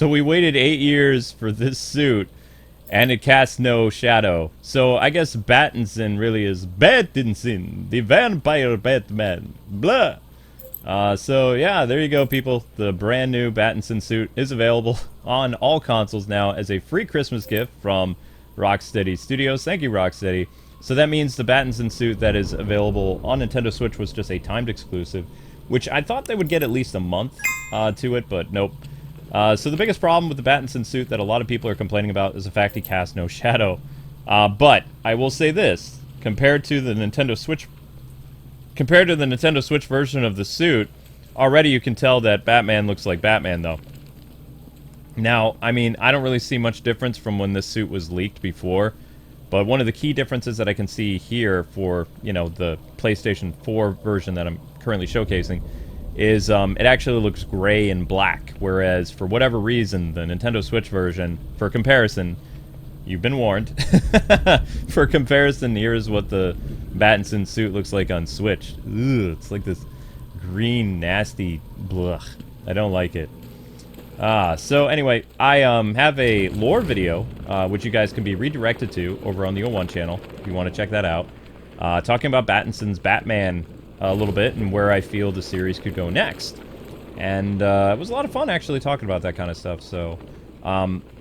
So we waited 8 years for this suit, and it casts no shadow. So I guess Battinson really is Battinson, the vampire Batman. Blah. So yeah, there you go, people. The brand new Battinson suit is available on all consoles now as a free Christmas gift from Rocksteady Studios. Thank you, Rocksteady. So that means the Battinson suit that is available on Nintendo Switch was just a timed exclusive, which I thought they would get at least a month to it, but nope. So the biggest problem with the Battinson suit that a lot of people are complaining about is the fact he casts no shadow. But I will say this, compared to the Nintendo Switch version of the suit, already you can tell that Batman looks like Batman, though. Now, I mean, I don't really see much difference from when this suit was leaked before, but one of the key differences that I can see here for, you know, the PlayStation 4 version that I'm currently showcasing is it actually looks gray and black, whereas for whatever reason, the Nintendo Switch version, for comparison, you've been warned, for comparison, here's what the Battinson suit looks like on Switch. Ugh, it's like this green, nasty, blah. I don't like it. So anyway, I have a lore video, which you guys can be redirected to over on the O1 channel, if you want to check that out, talking about Battinson's Batman a little bit, and where I feel the series could go next. And it was a lot of fun, actually, talking about that kind of stuff, so...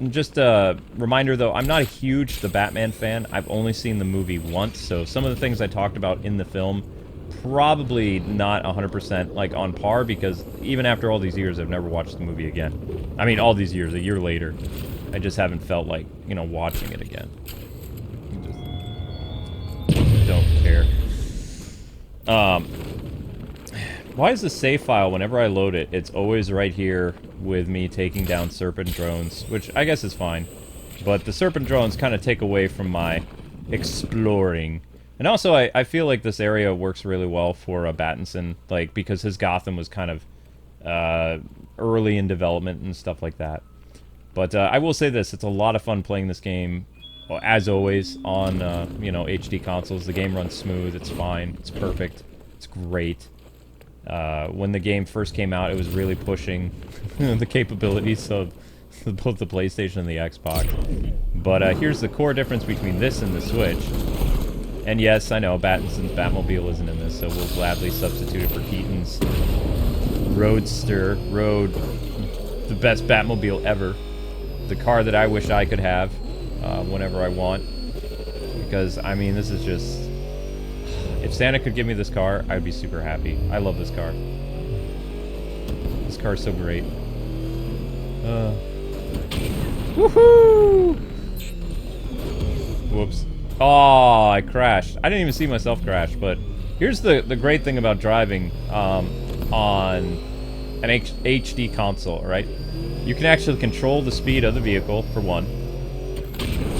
just a reminder, though, I'm not a huge The Batman fan. I've only seen the movie once, so some of the things I talked about in the film probably not 100% like on par, because even after all these years, I've never watched the movie again. I mean, all these years, a year later, I just haven't felt like, you know, watching it again. Just don't care. Why is the save file, whenever I load it, it's always right here with me taking down Serpent drones, which I guess is fine. But the Serpent drones kind of take away from my exploring. And also, I feel like this area works really well for Battinson, like, because his Gotham was kind of early in development and stuff like that. But I will say this, it's a lot of fun playing this game, as always, on, you know, HD consoles. The game runs smooth, it's fine, it's perfect, it's great. When the game first came out, it was really pushing the capabilities of both the PlayStation and the Xbox. But here's the core difference between this and the Switch. And yes, I know, Battinson's Batmobile isn't in this, so we'll gladly substitute it for Keaton's Roadster, the best Batmobile ever. The car that I wish I could have whenever I want. Because, I mean, this is just... If Santa could give me this car, I'd be super happy. I love this car. This car is so great. Woohoo! Whoops. Oh, I crashed. I didn't even see myself crash, but here's the great thing about driving on an HD console, right? You can actually control the speed of the vehicle, for one.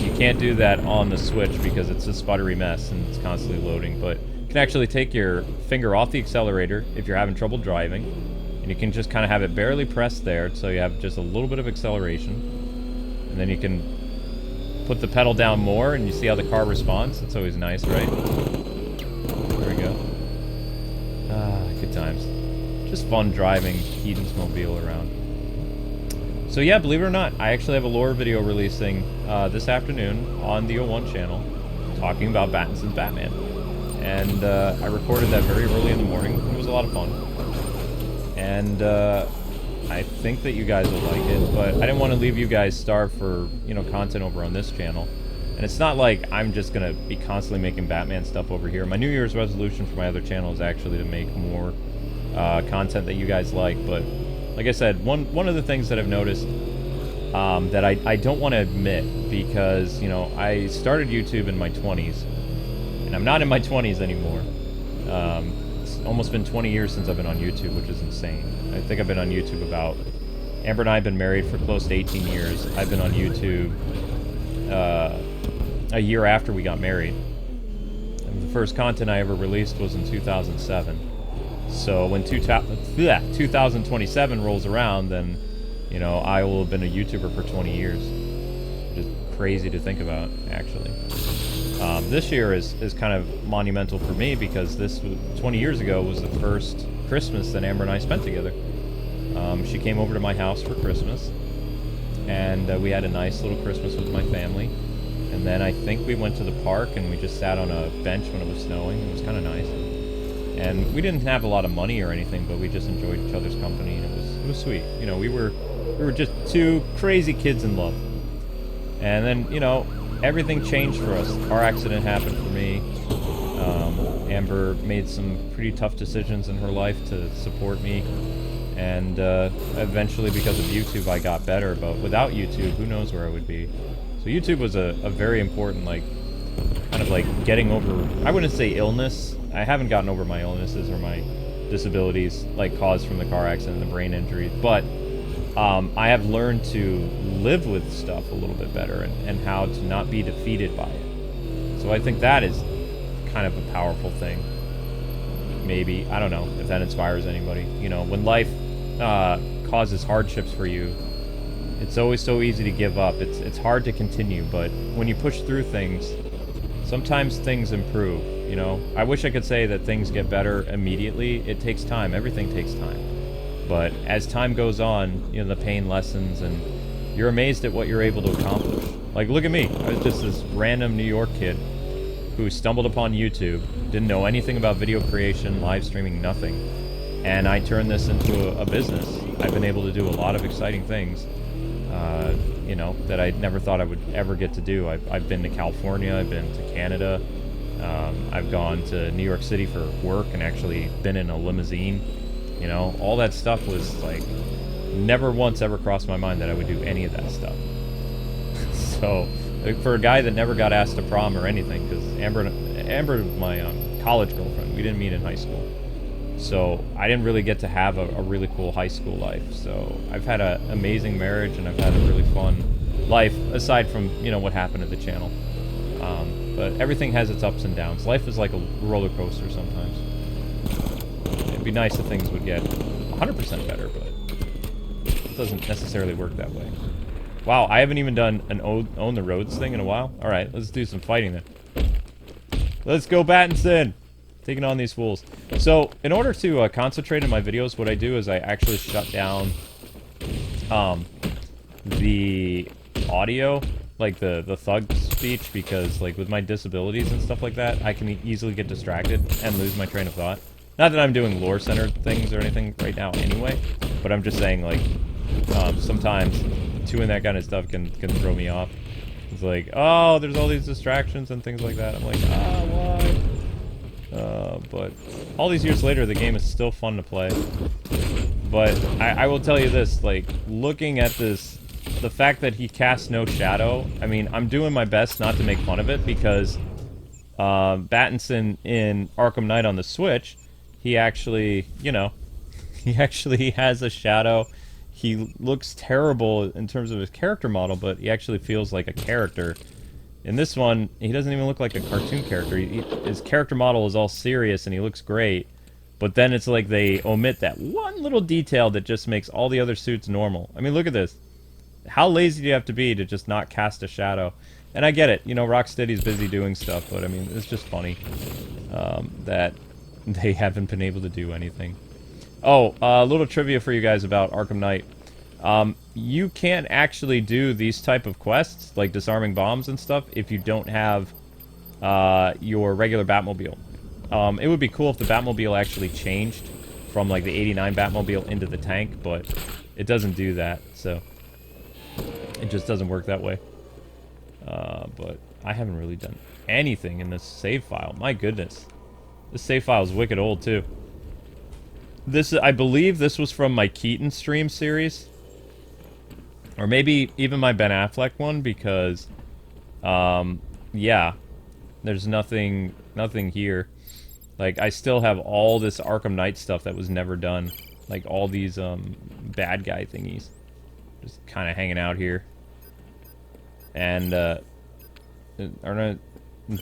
You can't do that on the Switch because it's a sputtery mess and it's constantly loading, but you can actually take your finger off the accelerator if you're having trouble driving, and you can just kind of have it barely pressed there, so you have just a little bit of acceleration, and then you can put the pedal down more, and you see how the car responds. It's always nice, right? There we go. Good times. Just fun driving Keaton's mobile around. So yeah, believe it or not, I actually have a lore video releasing this afternoon on the O1 channel talking about Battinson's Batman. And I recorded that very early in the morning. It was a lot of fun. And I think that you guys will like it, but I didn't want to leave you guys starved for, you know, content over on this channel. And it's not like I'm just going to be constantly making Batman stuff over here. My New Year's resolution for my other channel is actually to make more content that you guys like, but like I said, one of the things that I've noticed that I don't want to admit, because, you know, I started YouTube in my 20s, and I'm not in my 20s anymore. It's almost been 20 years since I've been on YouTube, which is insane. I think I've been on YouTube about... Amber and I have been married for close to 18 years. I've been on YouTube a year after we got married. And the first content I ever released was in 2007. So when 2027 rolls around, then, you know, I will have been a YouTuber for 20 years. Which is crazy to think about, actually. This year is kind of monumental for me, because this 20 years ago was the first Christmas that Amber and I spent together. She came over to my house for Christmas, and we had a nice little Christmas with my family. And then I think we went to the park and we just sat on a bench when it was snowing. It was kind of nice. And we didn't have a lot of money or anything, but we just enjoyed each other's company, and it was sweet. You know, we were just two crazy kids in love. And then, you know, everything changed for us. Car accident happened for me. Amber made some pretty tough decisions in her life to support me. And eventually, because of YouTube, I got better. But without YouTube, who knows where I would be. So YouTube was a very important, like, kind of like getting over, I wouldn't say illness. I haven't gotten over my illnesses or my disabilities, like, caused from the car accident and the brain injury. But I have learned to live with stuff a little bit better and how to not be defeated by it. So I think that is kind of a powerful thing. Maybe. I don't know if that inspires anybody. You know, when life causes hardships for you, it's always so easy to give up. It's hard to continue, but when you push through things, sometimes things improve, you know? I wish I could say that things get better immediately. It takes time. Everything takes time. But as time goes on, you know, the pain lessens, and you're amazed at what you're able to accomplish. Like, look at me. I was just this random New York kid who stumbled upon YouTube, didn't know anything about video creation, live streaming, nothing. And I turned this into a business. I've been able to do a lot of exciting things, you know, that I never thought I would ever get to do. I've been to California, I've been to Canada, I've gone to New York City for work and actually been in a limousine. You know, all that stuff was, like, never once ever crossed my mind that I would do any of that stuff. So, like, for a guy that never got asked to prom or anything, because Amber was my college girlfriend. We didn't meet in high school. So, I didn't really get to have a really cool high school life. So, I've had an amazing marriage, and I've had a really fun life, aside from, you know, what happened at the channel. But everything has its ups and downs. Life is like a roller coaster sometimes. It'd be nice if things would get 100% better, but it doesn't necessarily work that way. Wow, I haven't even done an Own the Roads thing in a while. Alright, let's do some fighting then. Let's go, Battinson! Taking on these fools. So, in order to concentrate on my videos, what I do is I actually shut down the audio, like the thug speech, because, like, with my disabilities and stuff like that, I can easily get distracted and lose my train of thought. Not that I'm doing lore-centered things or anything right now anyway, but I'm just saying, like, sometimes doing that kind of stuff can throw me off. It's like, oh, there's all these distractions and things like that. I'm like, why? But all these years later, the game is still fun to play. But I will tell you this, like, looking at this, the fact that he casts no shadow, I mean, I'm doing my best not to make fun of it, because Battinson in Arkham Knight on the Switch, he actually, you know, he actually has a shadow. He looks terrible in terms of his character model, but he actually feels like a character. In this one, he doesn't even look like a cartoon character. His character model is all serious, and he looks great. But then it's like they omit that one little detail that just makes all the other suits normal. I mean, look at this. How lazy do you have to be to just not cast a shadow? And I get it. You know, Rocksteady's busy doing stuff, but I mean, it's just funny that they haven't been able to do anything. Oh, a little trivia for you guys about Arkham Knight. You can't actually do these type of quests, like disarming bombs and stuff, if you don't have your regular Batmobile. It would be cool if the Batmobile actually changed from, like, the 89 Batmobile into the tank, but it doesn't do that, so it just doesn't work that way. But I haven't really done anything in this save file. My goodness. This save file is wicked old, too. This, I believe this was from my Keaton stream series. Or maybe even my Ben Affleck one, because, yeah, there's nothing here. Like, I still have all this Arkham Knight stuff that was never done. Like, all these, bad guy thingies. Just kind of hanging out here. And, aren't I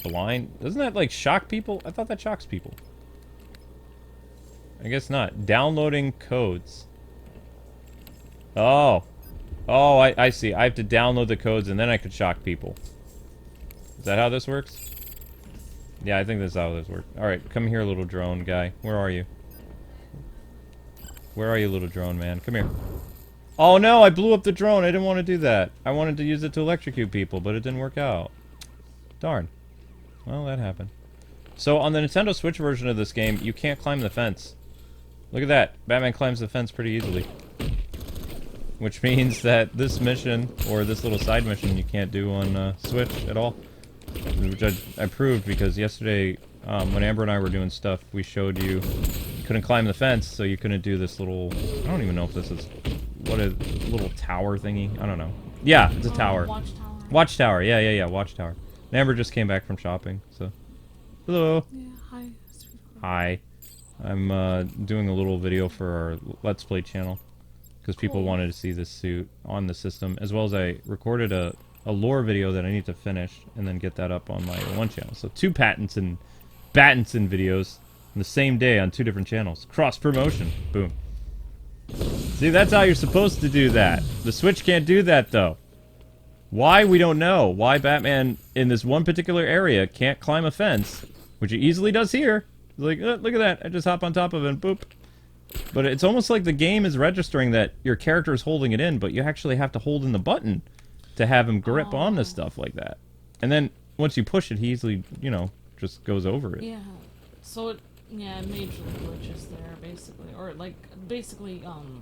blind? Doesn't that, like, shock people? I thought that shocks people. I guess not. Downloading codes. Oh. Oh, I see. I have to download the codes and then I could shock people. Is that how this works? Yeah, I think that's how this works. Alright, come here, little drone guy. Where are you? Where are you, little drone man? Come here. Oh no, I blew up the drone. I didn't want to do that. I wanted to use it to electrocute people, but it didn't work out. Darn. Well, that happened. So on the Nintendo Switch version of this game, you can't climb the fence. Look at that. Batman climbs the fence pretty easily. Which means that this mission, or this little side mission, you can't do on Switch at all. Which I proved because yesterday, when Amber and I were doing stuff, we showed you couldn't climb the fence, so you couldn't do this little... I don't even know if this is... What a little tower thingy? I don't know. Yeah, it's a tower. Watchtower. Watchtower, yeah, Watchtower. And Amber just came back from shopping, so... Hello. Yeah, hi. Hi. I'm doing a little video for our Let's Play channel. Because people wanted to see this suit on the system, as well as I recorded a lore video that I need to finish, and then get that up on my one channel. So 2 Battinson videos on the same day on 2 different channels. Cross-promotion. Boom. See, that's how you're supposed to do that. The Switch can't do that, though. Why, we don't know. Why Batman, in this one particular area, can't climb a fence, which he easily does here. He's like, oh, look at that. I just hop on top of it and boop. But it's almost like the game is registering that your character is holding it in, but you actually have to hold in the button to have him grip on the stuff like that. And then, once you push it, he easily, you know, just goes over it. Yeah. So it, yeah, major glitches there, basically. Or, like, basically,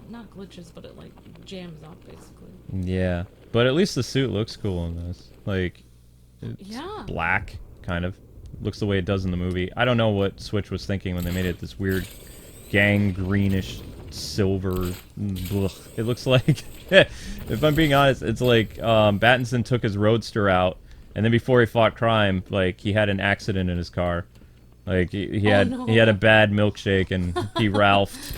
not glitches, but it, like, jams up, basically. Yeah. But at least the suit looks cool in this. Like, it's black, kind of. Looks the way it does in the movie. I don't know what Switch was thinking when they made it this weird greenish silver. Blech. It looks like, if I'm being honest, it's like Battinson took his Roadster out, and then before he fought crime, like, he had an accident in his car. Like, he had a bad milkshake, and he Ralphed.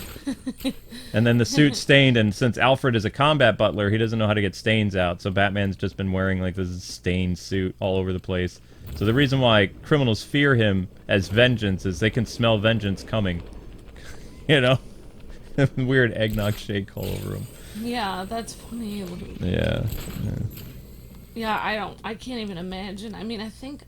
And then the suit stained, and since Alfred is a combat butler, he doesn't know how to get stains out, so Batman's just been wearing, like, this stained suit all over the place. So the reason why criminals fear him as vengeance is they can smell vengeance coming. You know? Weird eggnog shake all over him. Yeah, that's funny. Yeah. Yeah, I can't even imagine. I mean, I think...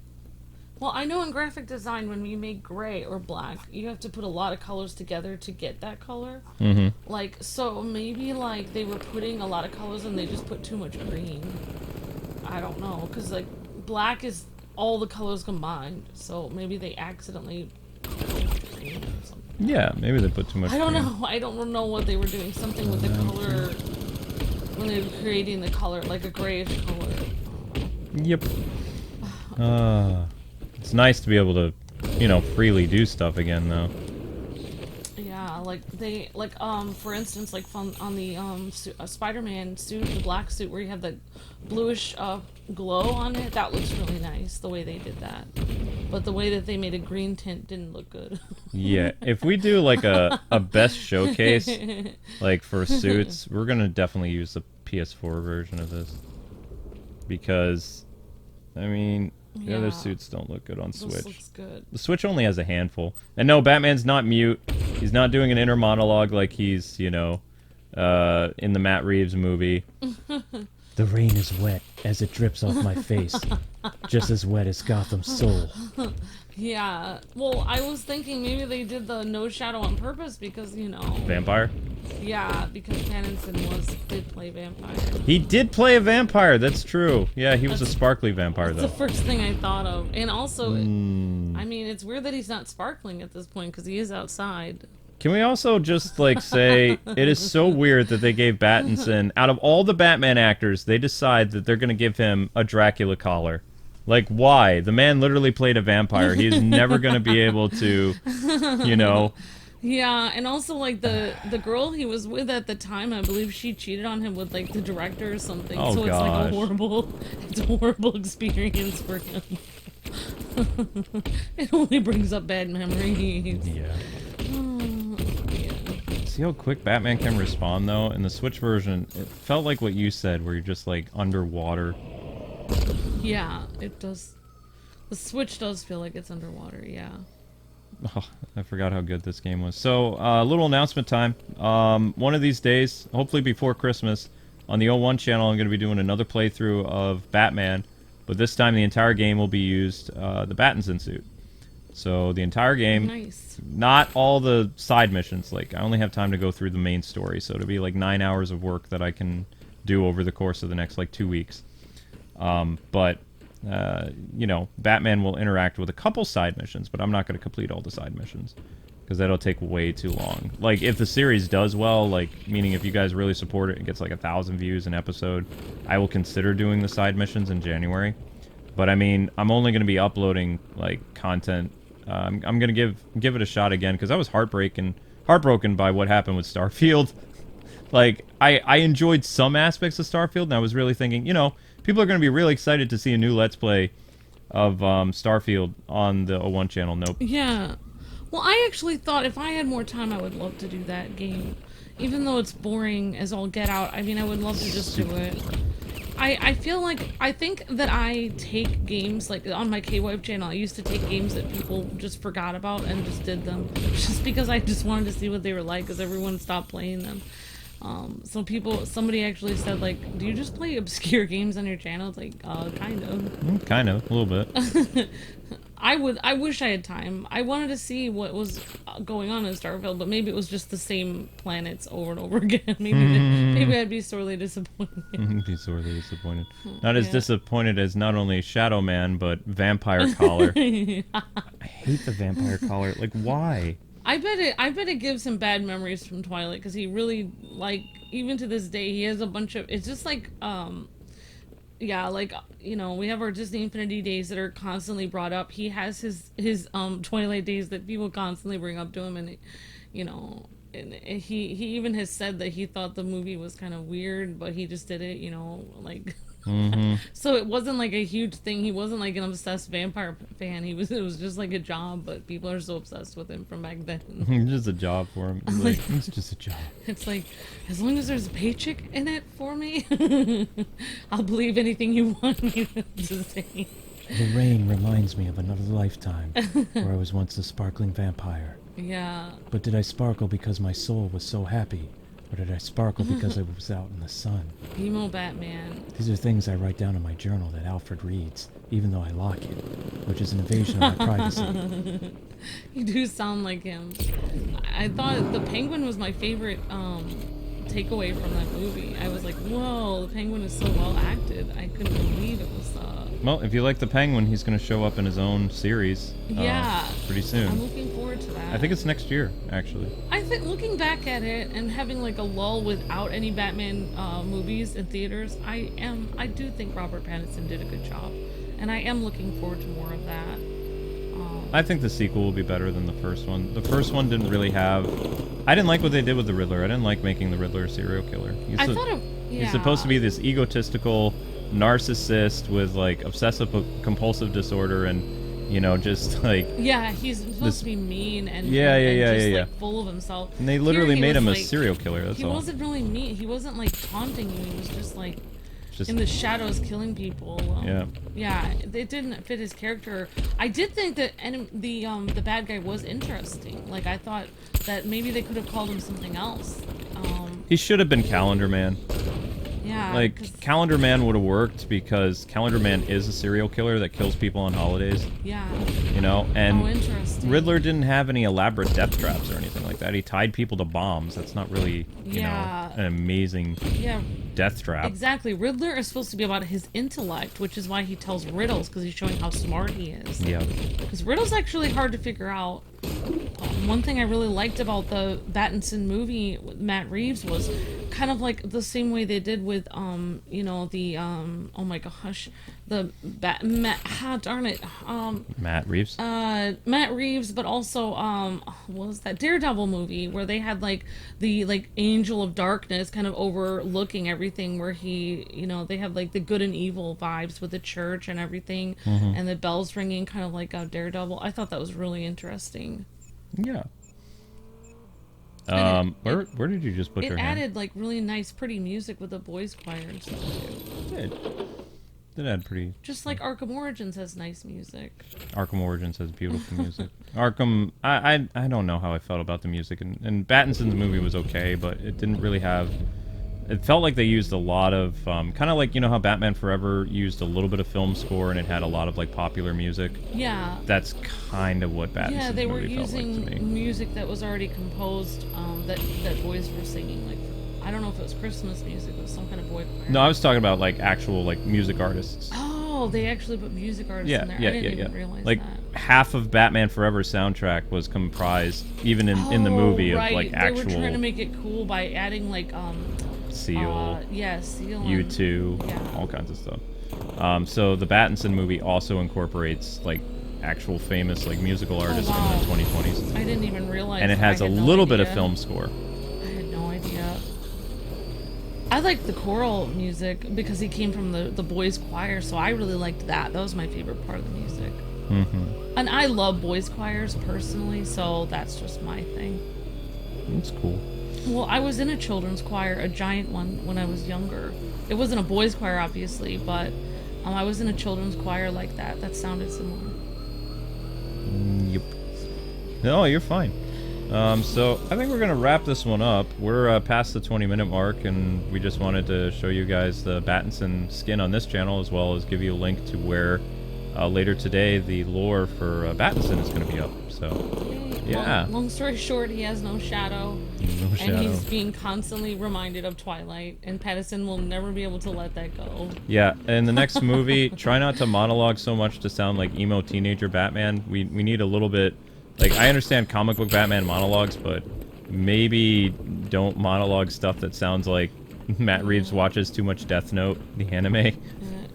Well, I know in graphic design, when you make gray or black, you have to put a lot of colors together to get that color. Mm-hmm. Like, so maybe, like, they were putting a lot of colors and they just put too much green. I don't know, because, like, black is all the colors combined, so maybe they accidentally put green or something. Yeah, maybe they put too much I don't green. know. I don't know what they were doing. Something with the color, when they were creating the color, like a grayish color. Yep. It's nice to be able to, you know, freely do stuff again, though. Yeah, like they, like for instance, like on the Spider-Man suit, the black suit, where you have the bluish glow on it. That looks really nice, the way they did that. But the way that they made a green tint didn't look good. Yeah, if we do like a best showcase, like for suits, we're gonna definitely use the PS4 version of this, because, I mean, the other suits don't look good on Switch. This looks good. The Switch only has a handful. And no, Batman's not mute. He's not doing an inner monologue like he's, you know, in the Matt Reeves movie. The rain is wet as it drips off my face, just as wet as Gotham's soul. Yeah. Well, I was thinking maybe they did the no shadow on purpose because, you know. Vampire? Yeah, because Battinson did play vampire. He did play a vampire, that's true. Yeah, he was a sparkly vampire, though. That's the first thing I thought of. And also, I mean, it's weird that he's not sparkling at this point because he is outside. Can we also just, like, say, it is so weird that they gave Battinson, out of all the Batman actors, they decide that they're going to give him a Dracula collar. Like, why? The man literally played a vampire. He's never going to be able to, you know... Yeah, and also, like, the girl he was with at the time, I believe she cheated on him with, like, the director or something. Oh, so gosh. It's a horrible experience for him. It only brings up bad memories. Yeah. Yeah. See how quick Batman can respond, though? In the Switch version, it felt like what you said, where you're just, like, underwater. Yeah, it does. The Switch does feel like it's underwater, yeah. Oh, I forgot how good this game was. So, little announcement time. One of these days, hopefully before Christmas, on the O1 channel, I'm going to be doing another playthrough of Batman, but this time the entire game will be used, the Battinson suit. So the entire game, Nice. not all the side missions. Like I only have time to go through the main story, so it'll be like 9 hours of work that I can do over the course of the next like 2 weeks. But you know, Batman will interact with a couple side missions, but I'm not going to complete all the side missions because that'll take way too long. Like if the series does well, like meaning if you guys really support it, it gets like 1,000 views an episode, I will consider doing the side missions in January. But I mean, I'm only going to be uploading like content. I'm going to give it a shot again because I was heartbroken by what happened with Starfield. Like I enjoyed some aspects of Starfield, and I was really thinking, you know, people are going to be really excited to see a new Let's Play of Starfield on the O1 channel. Nope. Yeah. Well, I actually thought if I had more time, I would love to do that game. Even though it's boring as all get out, I mean, I would love to just do it. I feel like, I think that I take games, like on my K-Wife channel, I used to take games that people just forgot about and just did them. Just because I just wanted to see what they were like, because everyone stopped playing them. So somebody actually said, like, do you just play obscure games on your channel? It's like, kind of. Kind of, a little bit. I wish I had time. I wanted to see what was going on in Starfield, but maybe it was just the same planets over and over again. Maybe I'd be sorely disappointed. Be sorely disappointed. Not as disappointed as not only Shadow Man, but Vampire Collar. I hate the Vampire Collar. Like, why? I bet it gives him bad memories from Twilight, because he really, like, even to this day, he has a bunch of, it's just like, yeah, like, you know, we have our Disney Infinity days that are constantly brought up. He has his Twilight days that people constantly bring up to him, and, you know, and he even has said that he thought the movie was kind of weird, but he just did it, you know, like... So it wasn't like a huge thing. He wasn't like an obsessed vampire fan. It was just like a job, but people are so obsessed with him from back then. It's just a job for him. It's just a job. It's like, as long as there's a paycheck in it for me, I'll believe anything you want me to say. The rain reminds me of another lifetime, where I was once a sparkling vampire. Yeah. But did I sparkle because my soul was so happy? Or did I sparkle because I was out in the sun? Emo Batman. These are things I write down in my journal that Alfred reads, even though I lock it, which is an invasion of my privacy. You do sound like him. I thought the Penguin was my favorite takeaway from that movie. I was like, whoa, the Penguin is so well acted. I couldn't believe it was... Well, if you like the Penguin, he's going to show up in his own series. Yeah. Pretty soon. I'm looking forward to that. I think it's next year, actually. I think, looking back at it and having like a lull without any Batman movies in theaters, I do think Robert Pattinson did a good job, and I am looking forward to more of that. I think the sequel will be better than the first one. The first one didn't really have... I didn't like what they did with the Riddler. I didn't like making the Riddler a serial killer. He's supposed to be this egotistical narcissist with like obsessive compulsive disorder and, you know, just like... Yeah, he's supposed to be mean and like full of himself. And they literally made him a serial killer, that's all. He wasn't really mean. He wasn't like taunting you. He was just like... in the shadows killing people. Yeah, it didn't fit his character. I did think that the bad guy was interesting. Like, I thought that maybe they could have called him something else. He should have been Calendar Man. Yeah. Like, Calendar Man would have worked because Calendar Man is a serial killer that kills people on holidays. Yeah. You know, and interesting. Riddler didn't have any elaborate death traps or anything like that. He tied people to bombs. That's not really, you know, an amazing death trap. Exactly. Riddler is supposed to be about his intellect, which is why he tells riddles, because he's showing how smart he is. Yeah. Because riddles actually hard to figure out. One thing I really liked about the Battinson movie with Matt Reeves was kind of like the same way they did with you know, the oh my gosh, the darn it, Matt Reeves. Matt Reeves, but also what was that Daredevil movie where they had like the angel of darkness kind of overlooking everything, where he, you know, they have like the good and evil vibes with the church and everything, and the bells ringing kind of like a Daredevil. I thought that was really interesting. Yeah. Where did you just put your hand? It added like really nice, pretty music with the boys' choir and stuff too. It had pretty. Just like Arkham Origins has nice music. Arkham Origins has beautiful music. Arkham, I don't know how I felt about the music, and Battinson's movie was okay, but it didn't really have it felt like they used a lot of kind of like, you know how Batman Forever used a little bit of film score and it had a lot of like popular music. Yeah. That's kind of what Battinson's Yeah, they were movie felt like using to me. music that was already composed, that boys were singing. Like, I don't know if it was Christmas music, it was some kind of boy choir. No, I was talking about like actual like music artists. Oh, they actually put music artists Yeah, in there. yeah, I didn't yeah, even realize like that. half of Batman Forever's soundtrack was comprised, even in the movie, right. of like They actual were trying to make it cool by adding like Seal, Seal, U2, yeah. all kinds of stuff. So the Battinson movie also incorporates like actual famous like musical artists wow. from the 2020s, I didn't even realize. and it has I a had no little bit of idea. film score. I had no idea. I liked the choral music because he came from the boys' choir, so I really liked that. That was my favorite part of the music. Mm-hmm. And I love boys' choirs personally, so that's just my thing. That's cool. Well, I was in a children's choir, a giant one, when I was younger. It wasn't a boys' choir, obviously, but I was in a children's choir like that. That sounded similar. Yep. No, you're fine. So I think we're gonna wrap this one up. We're past the 20-minute mark, and we just wanted to show you guys the Battinson skin on this channel, as well as give you a link to where later today the lore for Battinson is gonna be up. So yeah. Long story short, he has no shadow. No shadow. And he's being constantly reminded of Twilight, and Pattinson will never be able to let that go. Yeah, in the next movie, try not to monologue so much to sound like emo teenager Batman. We need a little bit... Like, I understand comic book Batman monologues, but maybe don't monologue stuff that sounds like Matt Reeves watches too much Death Note, the anime.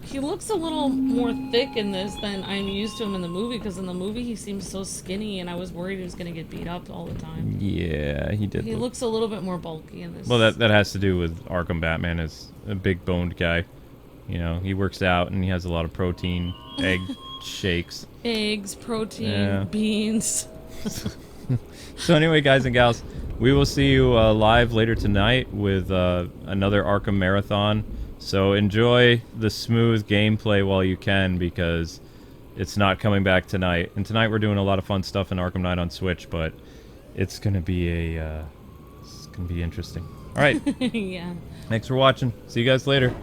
He looks a little more thick in this than I'm used to him in the movie, because in the movie he seems so skinny, and I was worried he was going to get beat up all the time. Yeah, he did. He looks a little bit more bulky in this. Well, that has to do with Arkham Batman is a big boned guy. You know, he works out and he has a lot of protein, egg shakes. Eggs, protein, Yeah. beans. So anyway, guys and gals, we will see you live later tonight with another Arkham Marathon. So enjoy the smooth gameplay while you can, because it's not coming back tonight. And tonight we're doing a lot of fun stuff in Arkham Knight on Switch, but it's gonna be it's gonna be interesting. All right. Yeah. Thanks for watching. See you guys later.